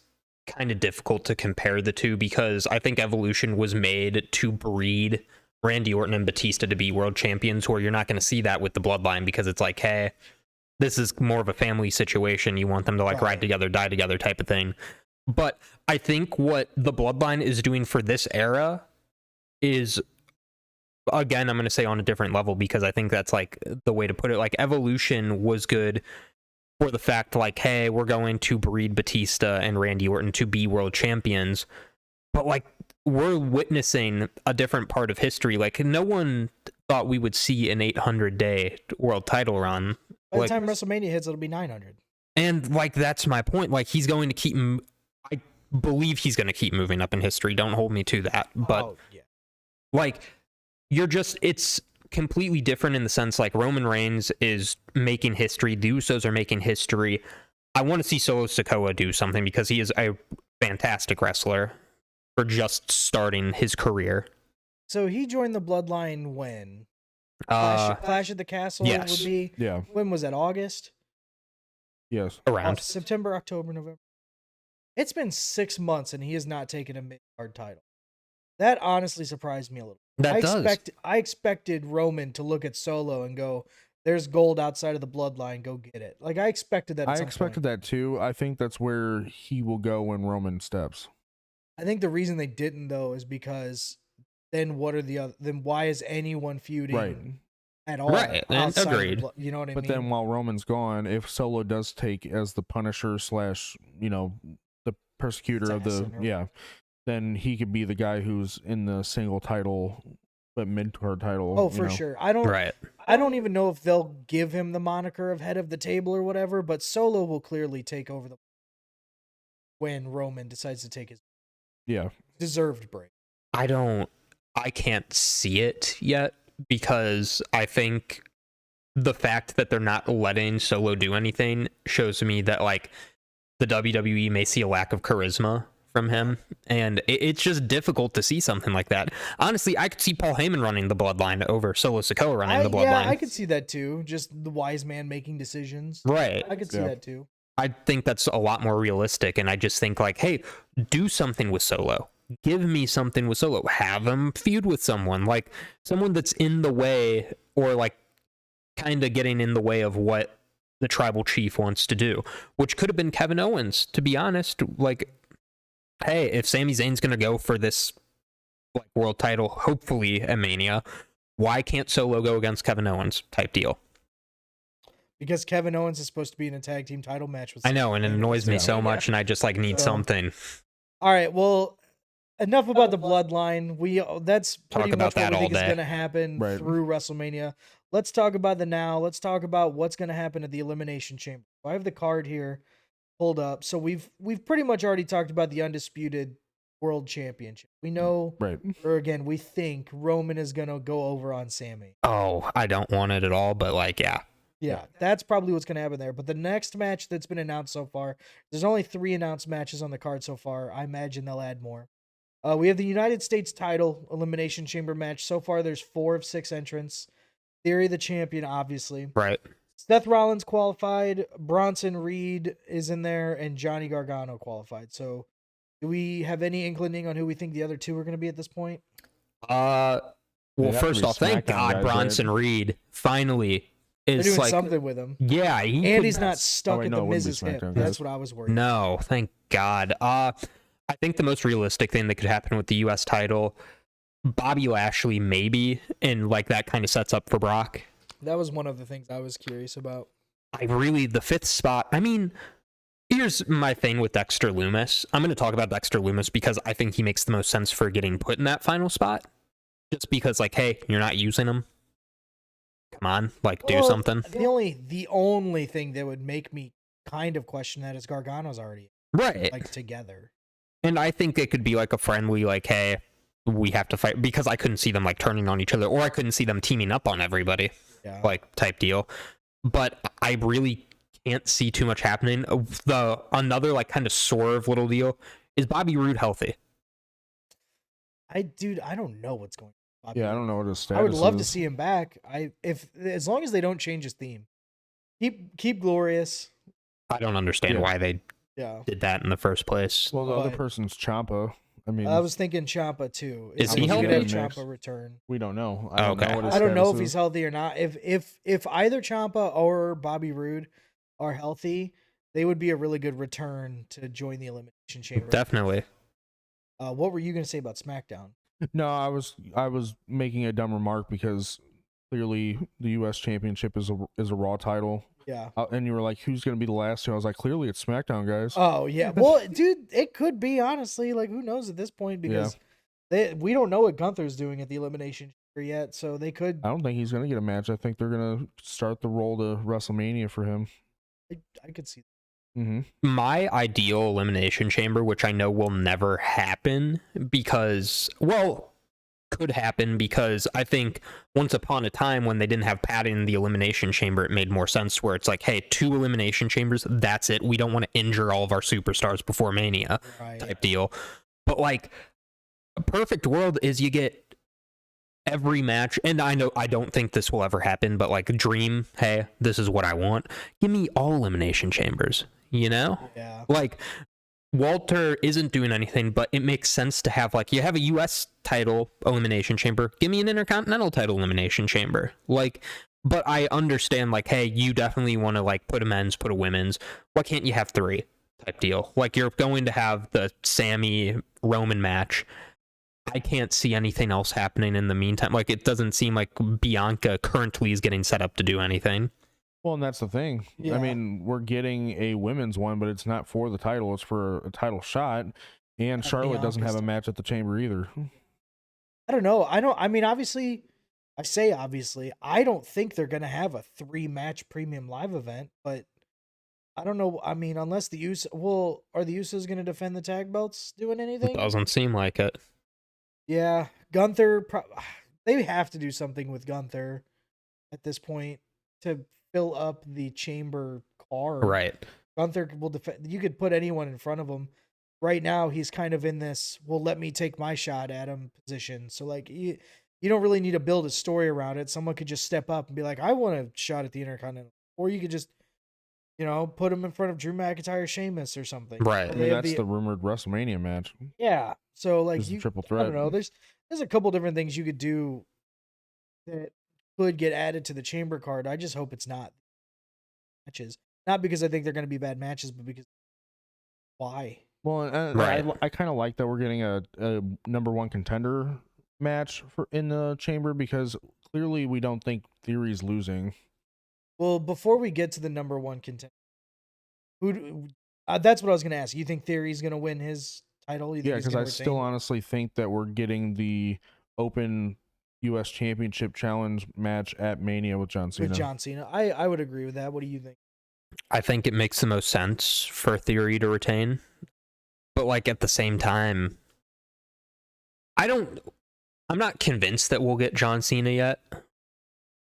kind of difficult to compare the two because I think Evolution was made to breed Randy Orton and Batista to be world champions, where you're not going to see that with the bloodline because it's like, hey, this is more of a family situation. You want them to ride together, die together type of thing. But I think what the bloodline is doing for this era is, again, I'm going to say on a different level because I think that's like the way to put it. Like Evolution was good for the fact like, hey, we're going to breed Batista and Randy Orton to be world champions. But like we're witnessing a different part of history. Like no one thought we would see an 800-day world title run. By the time WrestleMania hits, it'll be 900. And like that's my point. Like he's going to keep. I believe he's going to keep moving up in history. Don't hold me to that. But like it's completely different in the sense like Roman Reigns is making history. The Usos are making history. I want to see Solo Sikoa do something because he is a fantastic wrestler for just starting his career. So he joined the bloodline when? Clash at the Castle would be. Yeah. When was that? August? Yes. Around September, October, November. It's been 6 months and he has not taken a mid-card title. That honestly surprised me a little. I expected Roman to look at Solo and go, "There's gold outside of the bloodline. Go get it." Like I expected that. I expected that too. I think that's where he will go when Roman steps. I think the reason they didn't though is because then what are the other? Then why is anyone feuding at all? Right, agreed. You know what I mean? But then while Roman's gone, if Solo does take as the Punisher / the persecutor of the then he could be the guy who's in the single title but mid-card title. Oh, for sure. I don't even know if they'll give him the moniker of head of the table or whatever, but Solo will clearly take over when Roman decides to take his deserved break. I can't see it yet because I think the fact that they're not letting Solo do anything shows to me that like the WWE may see a lack of charisma from him, and it's just difficult to see something like that. Honestly, I could see Paul Heyman running the bloodline over Solo Sikoa running the bloodline. Yeah, I could see that too. Just the wise man making decisions. Right. I could see that too. I think that's a lot more realistic, and I just think like, hey, do something with Solo. Give me something with Solo. Have him feud with someone, like someone that's in the way or like kind of getting in the way of what the tribal chief wants to do, which could have been Kevin Owens, to be honest. Like, hey, if Sami Zayn's going to go for this like world title, hopefully at Mania, why can't Solo go against Kevin Owens type deal? Because Kevin Owens is supposed to be in a tag team title match with I know, and it annoys me so much, and I just like need something. All right, well, enough about the bloodline. That's pretty much what we think is going to happen through WrestleMania. Let's talk about the now. Let's talk about what's going to happen at the Elimination Chamber. I have the card here pulled up. So we've pretty much already talked about the undisputed world championship. We know, or again, we think Roman is going to go over on Sami. Oh, I don't want it at all, but like, yeah, that's probably what's going to happen there. But the next match that's been announced so far, there's only 3 announced matches on the card so far. I imagine they'll add more. We have the United States title Elimination Chamber match. So far, there's 4 of 6 entrants. Theory the champion, obviously. Right. Seth Rollins qualified. Bronson Reed is in there, and Johnny Gargano qualified. So, do we have any inkling on who we think the other 2 are going to be at this point? Well, first off, thank God guys, Bronson Reed finally is They're doing like something with him. Yeah, and he's not stuck at the wouldn't be Miz's hip. SmackDown, That's guys. what I was worried. No, thank God. I think the most realistic thing that could happen with the U.S. title, Bobby Lashley maybe, and like that kind of sets up for Brock. That was one of the things I was curious about. The fifth spot. I mean, here's my thing with Dexter Lumis. I'm going to talk about Dexter Lumis because I think he makes the most sense for getting put in that final spot. Just because, like, hey, you're not using him. Come on, like, do something. The only thing that would make me kind of question that is Gargano's already right, like together. And I think it could be like a friendly, like, hey, we have to fight, because I couldn't see them like turning on each other, or I couldn't see them teaming up on everybody, like type deal. But I really can't see too much happening. Another like kind of swerve little deal is Bobby Roode healthy? I don't know what's going on. I don't know what his status is. I would love to see him back. As long as they don't change his theme, keep Glorious. I don't understand why they did that in the first place. Well, the other person's Ciampa. I mean, I was thinking Ciampa too. Is he healthy? Ciampa return. We don't know. I don't know if he's healthy or not. If either Ciampa or Bobby Roode are healthy, they would be a really good return to join the Elimination Chamber. Definitely. What were you going to say about SmackDown? No, I was making a dumb remark because clearly the U.S. Championship is a Raw title. Yeah. And you were like, who's going to be the last two? I was like, clearly it's SmackDown, guys. Oh, yeah. Well, dude, it could be, honestly. Like, who knows at this point? Because we don't know what Gunther's doing at the Elimination Chamber yet, so they could... I don't think he's going to get a match. I think they're going to start the roll to WrestleMania for him. I could see that. Mm-hmm. My ideal Elimination Chamber, which I know will never happen because, could happen because I think once upon a time when they didn't have padding in the Elimination Chamber, it made more sense where it's like, hey, 2 Elimination Chambers, that's it. We don't want to injure all of our superstars before Mania type deal. But like, a perfect world is you get every match, and I don't think this will ever happen, but like dream, hey, this is what I want. Give me all Elimination Chambers, you know? Yeah. Like, Walter isn't doing anything, but it makes sense to have, like, you have a U.S. title Elimination Chamber, give me an Intercontinental title Elimination Chamber. Like, but I understand, like, hey, you definitely want to, like, put a men's, put a women's. Why can't you have 3 type deal? Like, you're going to have the Sammy Roman match. I can't see anything else happening in the meantime. Like, it doesn't seem like Bianca currently is getting set up to do anything. Well, and that's the thing. Yeah. I mean, we're getting a women's one, but it's not for the title. It's for a title shot. And Charlotte doesn't have a match at the Chamber either. I don't know. I mean, obviously, I don't think they're going to have a 3-match premium live event, but I don't know. I mean, unless the Usos... are the Usos going to defend the tag belts doing anything? It doesn't seem like it. Yeah. Gunther... they have to do something with Gunther at this point to fill up the Chamber card. Right. Gunther will defend. You could put anyone in front of him. Right now, he's kind of in this, well, let me take my shot at him position. So, like, you don't really need to build a story around it. Someone could just step up and be like, I want a shot at the Intercontinental. Or you could just, put him in front of Drew McIntyre, Sheamus, or something. Right. I mean, that's the rumored WrestleMania match. Yeah. So, like, triple threat. I don't know. There's a couple different things you could do that could get added to the Chamber card. I just hope it's not matches. Not because I think they're going to be bad matches, but because why? Well, I kind of like that we're getting a number 1 contender match in the Chamber because clearly we don't think Theory's losing. Well, before we get to the number 1 contender, that's what I was going to ask. You think Theory's going to win his title? Yeah, because I still honestly think that we're getting the open U.S. Championship Challenge match at Mania with John Cena. I would agree with that. What do you think? I think it makes the most sense for Theory to retain. But, like, at the same time, I'm not convinced that we'll get John Cena yet.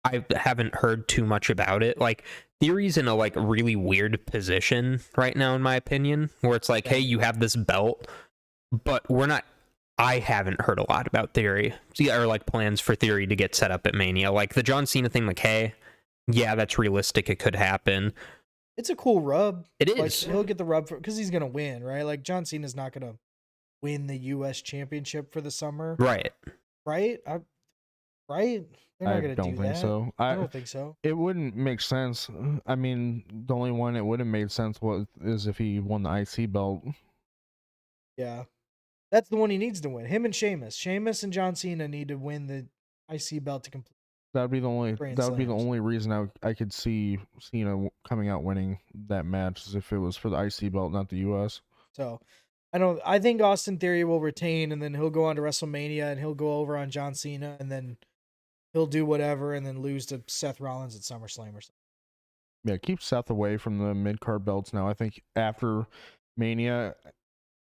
I haven't heard too much about it. Like, Theory's in a, like, really weird position right now, in my opinion, where it's like, hey, you have this belt, but I haven't heard a lot about Theory, or like plans for Theory to get set up at Mania. Like the John Cena thing, like, hey, yeah, that's realistic. It could happen. It's a cool rub. It is. Like, he'll get the rub because he's gonna win, right? Like John Cena's not gonna win the U.S. Championship for the summer, right? right? Right? They're not I gonna don't do think that. so. I don't think so. It wouldn't make sense. I mean, the only one it would have made sense is if he won the IC belt. Yeah. That's the one he needs to win. Him and Sheamus. Sheamus and John Cena need to win the IC belt to complete. That would be the only reason I could see Cena coming out winning that match, is if it was for the IC belt, not the US. So I think Austin Theory will retain, and then he'll go on to WrestleMania and he'll go over on John Cena, and then he'll do whatever and then lose to Seth Rollins at SummerSlam or something. Yeah, keep Seth away from the mid-card belts now. I think after Mania,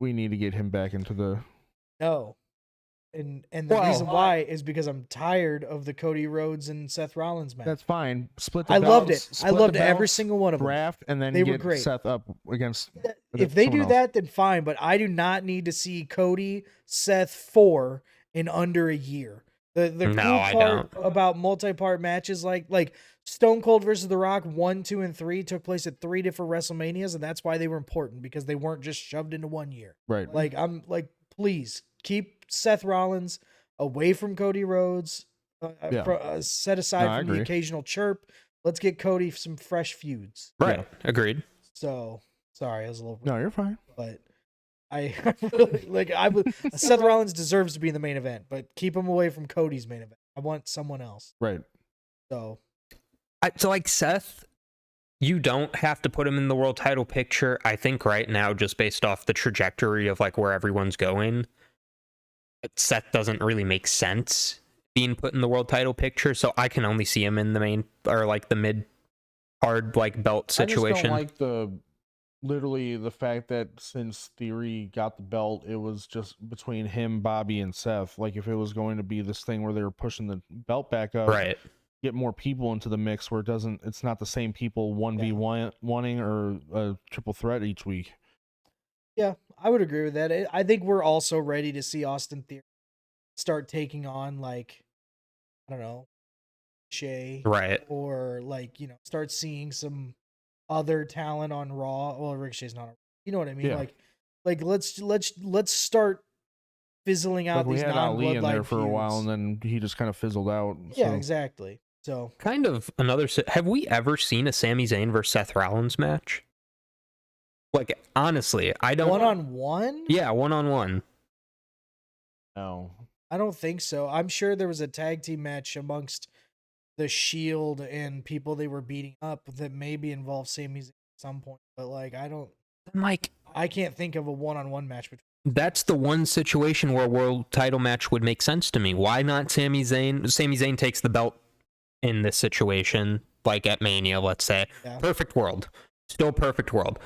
we need to get him back into the... No. And the reason why is because I'm tired of the Cody Rhodes and Seth Rollins match. That's fine. Split the I belts, loved it. I loved the every belts, single one of them. Draft, and then they get were great. Seth up against... If they do that, then fine. But I do not need to see Cody, Seth 4 in under a year. The cool part about multi-part matches like Stone Cold versus The Rock 1, 2, and 3 took place at 3 different WrestleManias, and that's why they were important, because they weren't just shoved into 1 year. Right. Like, I'm like, please keep Seth Rollins away from Cody Rhodes. Set aside from the occasional chirp. Let's get Cody some fresh feuds. Right. Yeah. Agreed. So sorry, I was a little. No, you're fine. But I really Seth Rollins deserves to be in the main event, but keep him away from Cody's main event. I want someone else. Right. So like Seth, you don't have to put him in the world title picture. I think right now, just based off the trajectory of like where everyone's going, Seth doesn't really make sense being put in the world title picture. So I can only see him in the main or like the mid card like belt situation. I just don't like literally the fact that since Theory got the belt, it was just between him, Bobby, and Seth. Like, if it was going to be this thing where they were pushing the belt back up, right, get more people into the mix where it's not the same people 1v1 or a triple threat each week. Yeah, I would agree with that. I think we're also ready to see Austin Theory start taking on, like, I don't know, Shay, right, or like, start seeing some other talent on Raw. Well, Ricochet's not. You know what I mean? Yeah. Like let's start fizzling out these non-bloodline. We had Ali in there for a while, and then he just kind of fizzled out. Yeah, exactly. So kind of another. Have we ever seen a Sami Zayn versus Seth Rollins match? Like, honestly, I don't. 1-on-1? Yeah, 1-on-1. No, I don't think so. I'm sure there was a tag team match amongst the Shield and people they were beating up that maybe involved Sami Zayn at some point, but like I can't think of a 1-on-1 match between. That's the one situation where a world title match would make sense to me. Why not Sami Zayn? Sami Zayn takes the belt in this situation, like at Mania, let's say. Yeah. Perfect world. Still perfect world.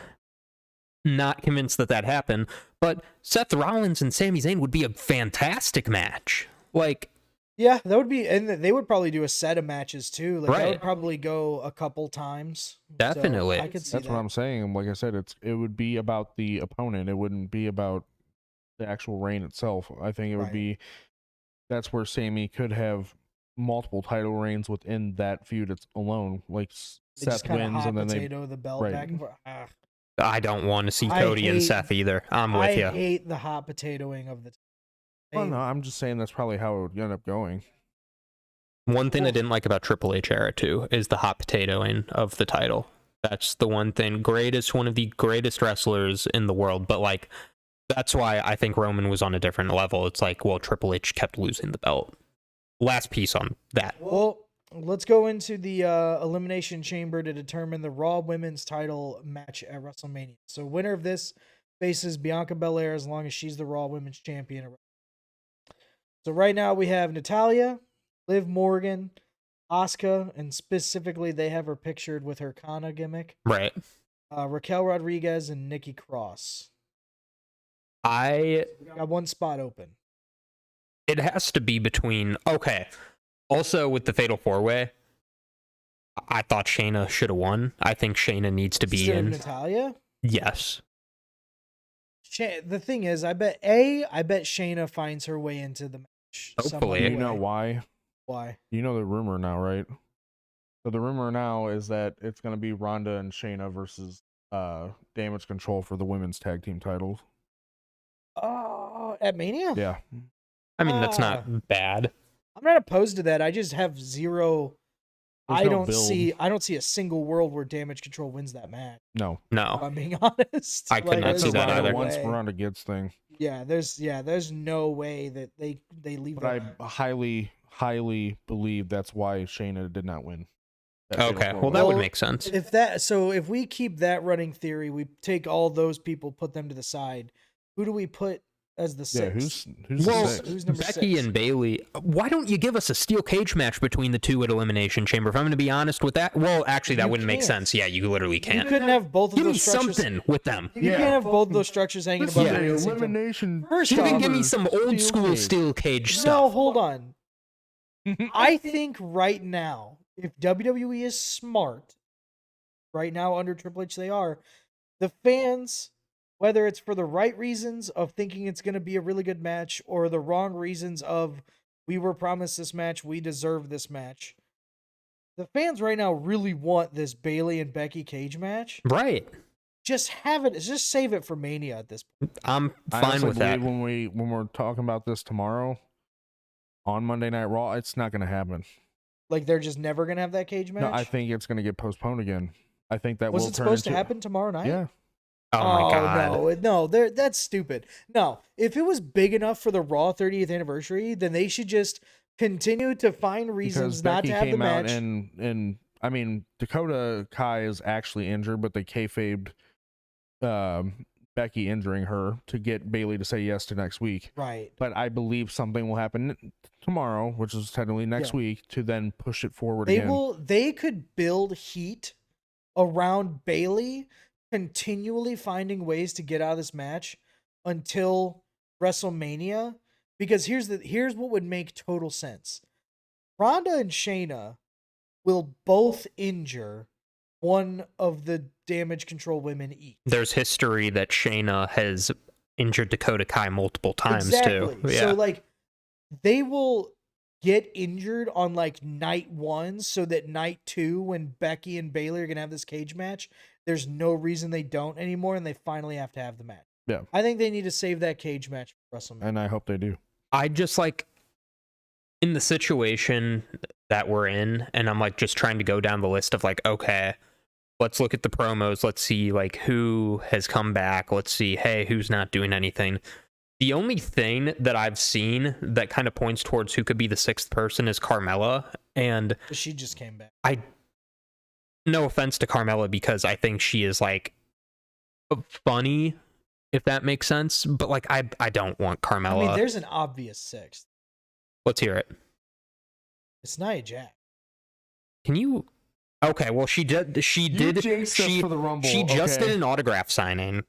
Not convinced that happened, but Seth Rollins and Sami Zayn would be a fantastic match. Like, yeah, that would be, and they would probably do a set of matches too. Like, that would probably go a couple times. Definitely. So I could see that's what I'm saying. Like I said, it would be about the opponent. It wouldn't be about the actual reign itself. I think it would be, that's where Sami could have multiple title reigns within that feud alone. Like, Seth wins and then they the belt back and forth. I don't want to see Cody and Seth either. I'm with you. I hate the hot potatoing of the. Well, no, I'm just saying that's probably how it would end up going. One thing I didn't like about Triple H era too is the hot potatoing of the title. That's the one thing. One of the greatest wrestlers in the world, but like, that's why I think Roman was on a different level. It's like, well, Triple H kept losing the belt. Last piece on that. Well, let's go into the Elimination Chamber to determine the Raw Women's title match at WrestleMania. So winner of this faces Bianca Belair as long as she's the Raw Women's Champion. So right now we have Natalya, Liv Morgan, Asuka, and specifically they have her pictured with her Kana gimmick. Right. Raquel Rodriguez and Nikki Cross. We got one spot open. It has to be between... Okay. Also, with the Fatal 4-Way, I thought Shayna should have won. I think Shayna needs to be in. Natalya? Yes. The thing is, I bet Shayna finds her way into the match. Hopefully. You know why? Why? You know the rumor now, right? So the rumor now is that it's going to be Ronda and Shayna versus Damage Control for the women's tag team titles. Oh, at Mania? Yeah. I mean, that's not bad. I'm not opposed to that. I just have zero. I don't see a single world where Damage Control wins that match. No. If I'm being honest. I could not see that either. Once Ronda gets thing. Yeah, there's no way that they leave. But I highly believe that's why Shayna did not win. Okay, well that would make sense. If we keep that running theory, we take all those people, put them to the side. Who do we put as the sixth? Who's number Becky 6? and Bayley. Why don't you give us a steel cage match between the two at Elimination Chamber? If I'm going to be honest with that, well, actually, that wouldn't make sense. Yeah, you literally can't. You couldn't have both of those structures. Give me something with them. You can't have both of those structures hanging above the Elimination. First off, give me some old school steel cage stuff. No, hold on. I think right now, if WWE is smart, right now under Triple H they are, the fans, whether it's for the right reasons of thinking it's going to be a really good match or the wrong reasons of we were promised this match, we deserve this match. The fans right now really want this Bayley and Becky cage match. Right. Just have it. Just save it for Mania at this point. I'm fine with that. When we're talking about this tomorrow on Monday Night Raw, it's not going to happen. Like they're just never going to have that cage match? No, I think it's going to get postponed again. I think that was it supposed to happen tomorrow night? Yeah. Oh my god. No, that's stupid. No, if it was big enough for the Raw 30th anniversary, then they should just continue to find reasons not to have the match. And I mean, Dakota Kai is actually injured, but they kayfabed Becky injuring her to get Bayley to say yes to next week. Right. But I believe something will happen tomorrow, which is technically next week, to then push it forward again. They could build heat around Bayley continually finding ways to get out of this match until WrestleMania, because here's what would make total sense. Ronda and Shayna will both injure one of the Damage Control women each. There's history that Shayna has injured Dakota Kai multiple times too. Yeah. So like they will get injured on like night 1 so that night 2 when Becky and Bayley are going to have this cage match, there's no reason they don't anymore and they finally have to have the match. Yeah. I think they need to save that cage match for WrestleMania. And I hope they do. I just like in the situation that we're in, and I'm like just trying to go down the list of like, okay, let's look at the promos. Let's see like who has come back. Let's see, hey, who's not doing anything. The only thing that I've seen that kind of points towards who could be the 6th person is Carmella. And she just came back. No offense to Carmella, because I think she is like funny, if that makes sense. But like, I don't want Carmella. I mean, there's an obvious 6th. Let's hear it. It's Nia Jax. Can you? Okay, well, she did for the Rumble. She just did an autograph signing.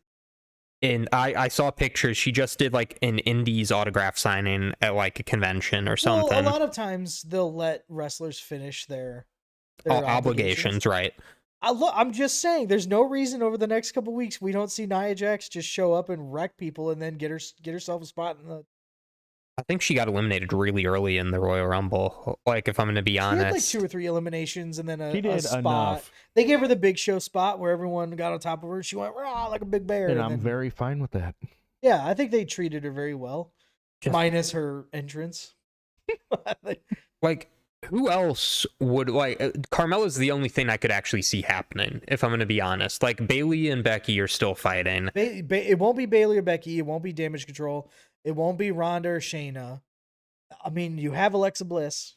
And I saw pictures. She just did like an Indies autograph signing at like a convention or something. Well, a lot of times they'll let wrestlers finish their obligations, right? I'm just saying, there's no reason over the next couple weeks we don't see Nia Jax just show up and wreck people and then get herself a spot in the. I think she got eliminated really early in the Royal Rumble. Like, if I'm going to be honest, she had like 2 or 3 eliminations and then a spot. Enough. They gave her the Big Show spot where everyone got on top of her. She went raw like a big bear. And I'm very fine with that. Yeah, I think they treated her very well, minus her entrance. Like, who else would like? Carmella's the only thing I could actually see happening. If I'm going to be honest, like Bayley and Becky are still fighting. It won't be Bayley or Becky. It won't be Damage Control. It won't be Ronda or Shayna. I mean, you have Alexa Bliss.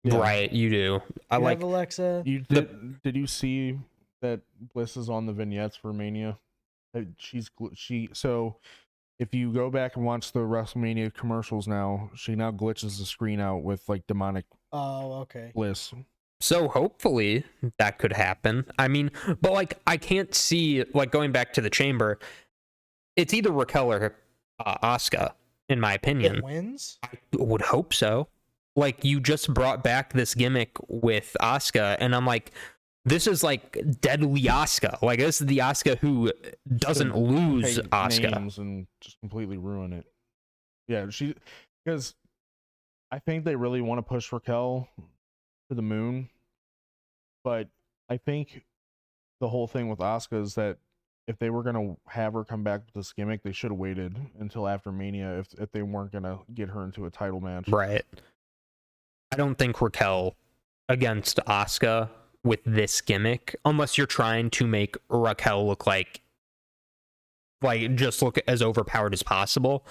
Yeah. Right, you do. I like have Alexa. Did you see that Bliss is on the vignettes for Mania? So if you go back and watch the WrestleMania commercials now, she now glitches the screen out with like demonic. Oh, okay. Bliss. So hopefully that could happen. I mean, but like I can't see like going back to the chamber. It's either Raquel or Asuka, in my opinion. It wins? I would hope so. Like, you just brought back this gimmick with Asuka, and I'm like, this is like deadly Asuka. Like, this is the Asuka who doesn't lose Asuka. Names and just completely ruin it. Yeah, because I think they really want to push Raquel to the moon, but I think the whole thing with Asuka is that if they were gonna have her come back with this gimmick, they should have waited until after Mania if they weren't gonna get her into a title match. Right. I don't think Raquel against Asuka with this gimmick, unless you're trying to make Raquel look like just look as overpowered as possible.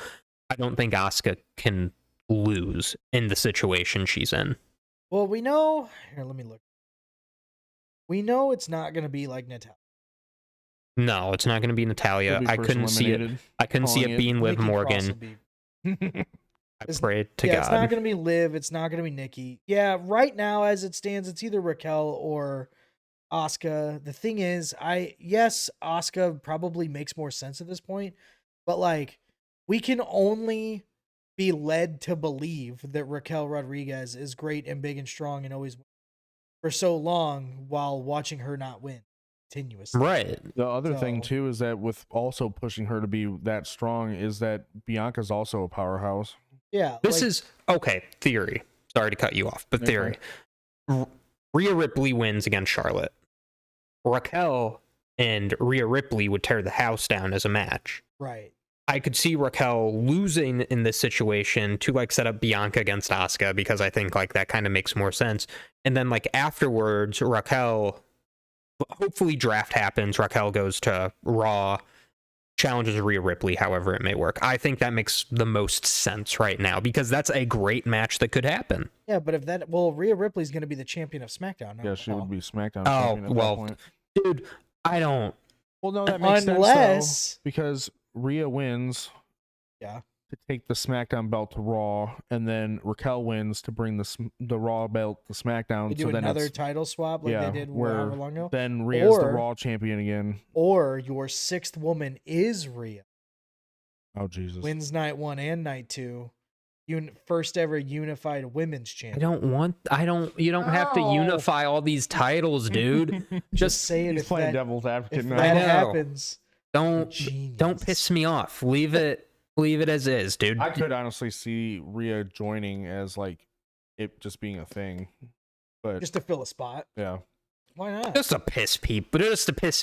I don't think Asuka can lose in the situation she's in. Well, we know. Here, let me look. We know it's not going to be like Natalia. No, it's not going to be Natalia. I couldn't see it. I couldn't see it being Liv Morgan. I prayed to God. It's not going to be Liv. It's not going to be Nikki. Yeah, right now as it stands, it's either Raquel or Asuka. The thing is, yes, Asuka probably makes more sense at this point, but like we can only be led to believe that Raquel Rodriguez is great and big and strong and always for so long while watching her not win continuously. Right. The other thing too is that with also pushing her to be that strong is that Bianca's also a powerhouse. Yeah. This is okay. Theory. Sorry to cut you off, but theory. Rhea Ripley wins against Charlotte. Raquel and Rhea Ripley would tear the house down as a match. Right. I could see Raquel losing in this situation to like set up Bianca against Asuka because I think like that kind of makes more sense. And then like afterwards, Raquel, hopefully draft happens. Raquel goes to Raw, challenges Rhea Ripley, however it may work. I think that makes the most sense right now because that's a great match that could happen. Yeah, but Rhea Ripley's going to be the champion of SmackDown. Yeah, she would be SmackDown champion at that point. Dude, I don't. Well, no, that makes sense though, because Rhea wins. Yeah. To take the SmackDown belt to Raw, and then Raquel wins to bring the Raw belt to SmackDown. They do another title swap like they did however long ago. Then Rhea's the Raw champion again. Or your sixth woman is Rhea. Oh Jesus! Wins night 1 and night 2. First ever unified women's champion. You don't have to unify all these titles, dude. Just saying. He's playing devil's advocate now. If that happens, don't piss me off. Leave it as is, dude. I could honestly see Rhea joining as like it just being a thing, but just to fill a spot. Yeah, why not? Just to piss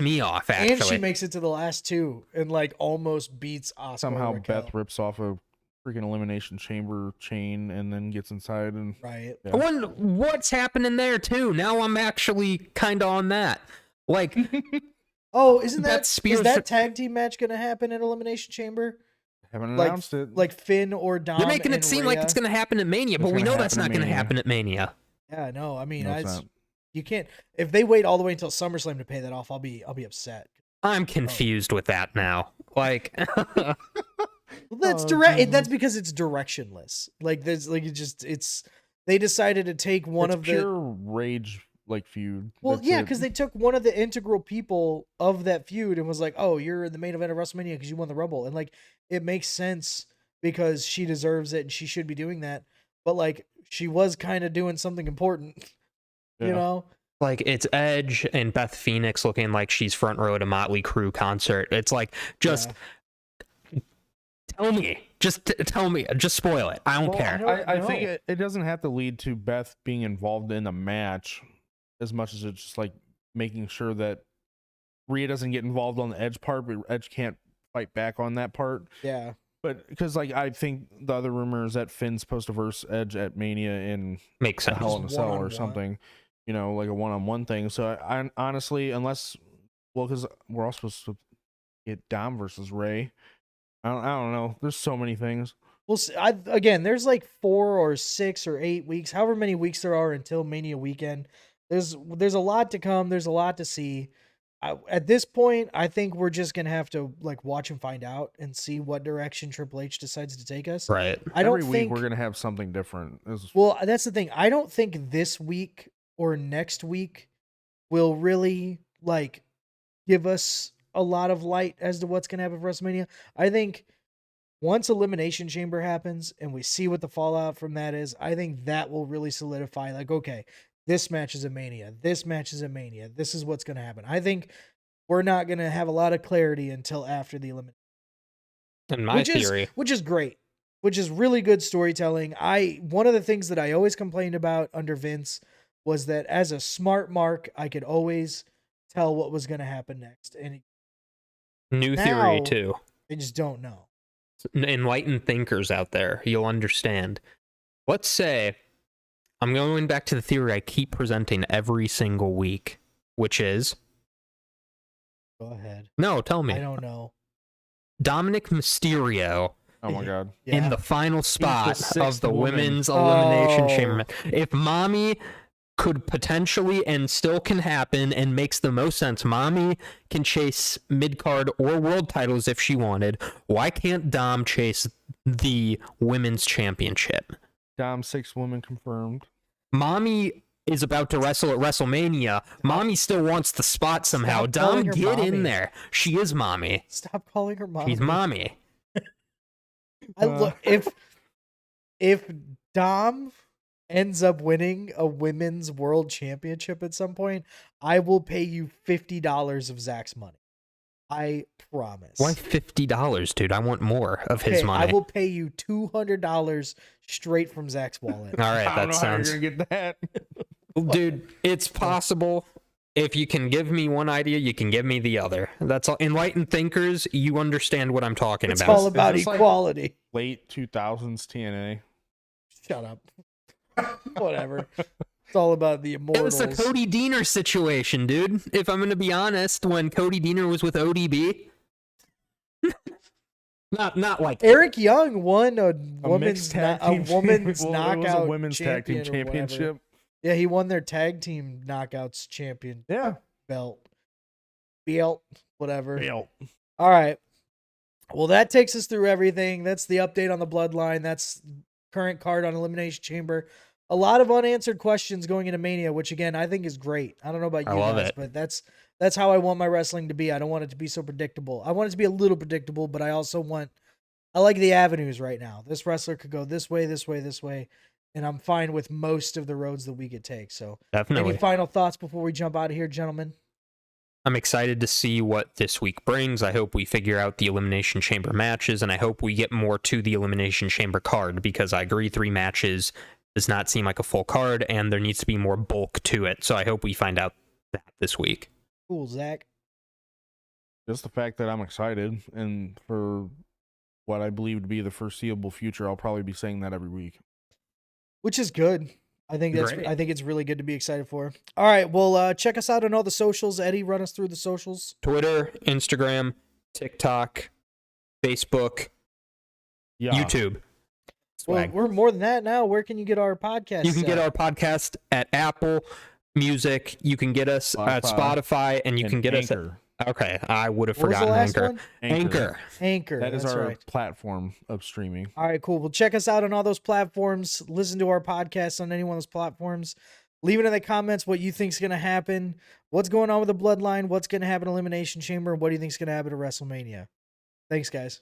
me off. Actually, and she makes it to the last 2 and like almost beats Asuka. Somehow Beth rips off a freaking elimination chamber chain and then gets inside and right. Yeah. I wonder what's happening there too. Now I'm actually kind of on that. Like, oh, is that tag team match gonna happen at Elimination Chamber? Haven't announced it. Like Finn or Dom. They're making it seem like it's going to happen at Mania, but we know that's not going to happen at Mania. Yeah, no. I mean, you can't. If they wait all the way until SummerSlam to pay that off, I'll be upset. I'm confused with that now. Like, that's direct. That's because it's directionless. Like there's like they decided to take one of pure rage like feud. Well, yeah, because they took one of the integral people of that feud and was like, "Oh, you're in the main event of WrestleMania because you won the Rumble," and like it makes sense because she deserves it and she should be doing that. But like she was kind of doing something important, you know. Like it's Edge and Beth Phoenix looking like she's front row at a Motley Crue concert. It's like just tell me, just spoil it. I don't care. I think it doesn't have to lead to Beth being involved in the match as much as it's just like making sure that Rhea doesn't get involved on the Edge part, but Edge can't fight back on that part. Yeah. But because like I think the other rumor is that Finn's supposed to verse Edge at Mania in makes sense. Hell in a Cell or something, you know, like a one-on-one thing. So I honestly, because we're all supposed to get Dom versus Ray. I don't know. There's so many things. Well, again, there's like 4 or 6 or 8 weeks, however many weeks there are until Mania weekend. There's a lot to come. There's a lot to see. At this point, I think we're just gonna have to like watch and find out and see what direction Triple H decides to take us. Right. Every week we're gonna have something different. Well, that's the thing. I don't think this week or next week will really like give us a lot of light as to what's gonna happen for WrestleMania. I think once Elimination Chamber happens and we see what the fallout from that is, I think that will really solidify like, okay, this match is a Mania. This match is a Mania. This is what's going to happen. I think we're not going to have a lot of clarity until after the Elimination. In my theory. Which is great. Which is really good storytelling. One of the things that I always complained about under Vince was that as a smart mark, I could always tell what was going to happen next. And New theory, too. I just don't know. Enlightened thinkers out there, you'll understand. Let's say, I'm going back to the theory I keep presenting every single week, which is... Go ahead. No, tell me. I don't know. Dominic Mysterio. Oh my God. In the final spot of the women's Oh. elimination chamber. If Mommy could potentially and still can happen and makes the most sense, Mommy can chase mid-card or world titles if she wanted. Why can't Dom chase the women's championship? Dom 6 women confirmed. Mommy is about to wrestle at WrestleMania. Mommy still wants the spot somehow. Stop Dom, calling her get Mommy. in there. She is Mommy. Stop calling her Mommy. She's Mommy. Look, if Dom ends up winning a women's world championship at some point, I will pay you $50 of Zach's money. I promise. Why $50, dude? I want more of his money. I will pay you $200 straight from Zach's wallet. All right, I don't that know sounds. how you're gonna get that. Dude, it's possible. If you can give me one idea, you can give me the other. That's all. Enlightened thinkers, you understand what I'm talking It's about. all about Is this like- equality. Late 2000s TNA. Shut up. Whatever. It's all about the It immortals. was the Cody Deaner situation, dude. If I'm going to be honest, when Cody Deaner was with ODB. not like Eric Young won a mixed women's tag a team women's well, knockout it was a women's tag team champion or whatever. championship. Yeah, he won their tag team knockouts champion Yeah. belt, whatever. Belt. All right. Well, that takes us through everything. That's the update on the Bloodline. That's current card on Elimination Chamber. A lot of unanswered questions going into Mania, which again I think is great. I don't know about you guys, but that's how I want my wrestling to be. I don't want it to be so predictable. I want it to be a little predictable, but I like the avenues right now. This wrestler could go this way, this way, this way, and I'm fine with most of the roads that we could take. So, definitely. any final thoughts before we jump out of here, gentlemen? I'm excited to see what this week brings. I hope we figure out the Elimination Chamber matches, and I hope we get more to the Elimination Chamber card, because I agree 3 matches does not seem like a full card, and there needs to be more bulk to it. So I hope we find out that this week. Cool, Zach. Just the fact that I'm excited, and for what I believe to be the foreseeable future, I'll probably be saying that every week. Which is good. I think Great. I think it's really good to be excited for. All right, well, check us out on all the socials. Eddie, run us through the socials. Twitter, Instagram, TikTok, Facebook, Yeah. YouTube. Well, Swag. we're more than that now. Where can you get our podcast? You can get our podcast at Apple Music. You can get us at Spotify, and you can get us at... Okay, I would have What was the forgotten last Anchor. one? Anchor. That is that's our right. platform of streaming. All right, cool. Well, check us out on all those platforms. Listen to our podcast on any one of those platforms. Leave it in the comments what you think's going to happen. What's going on with the Bloodline? What's going to happen in Elimination Chamber? What do you think's going to happen at WrestleMania? Thanks, guys.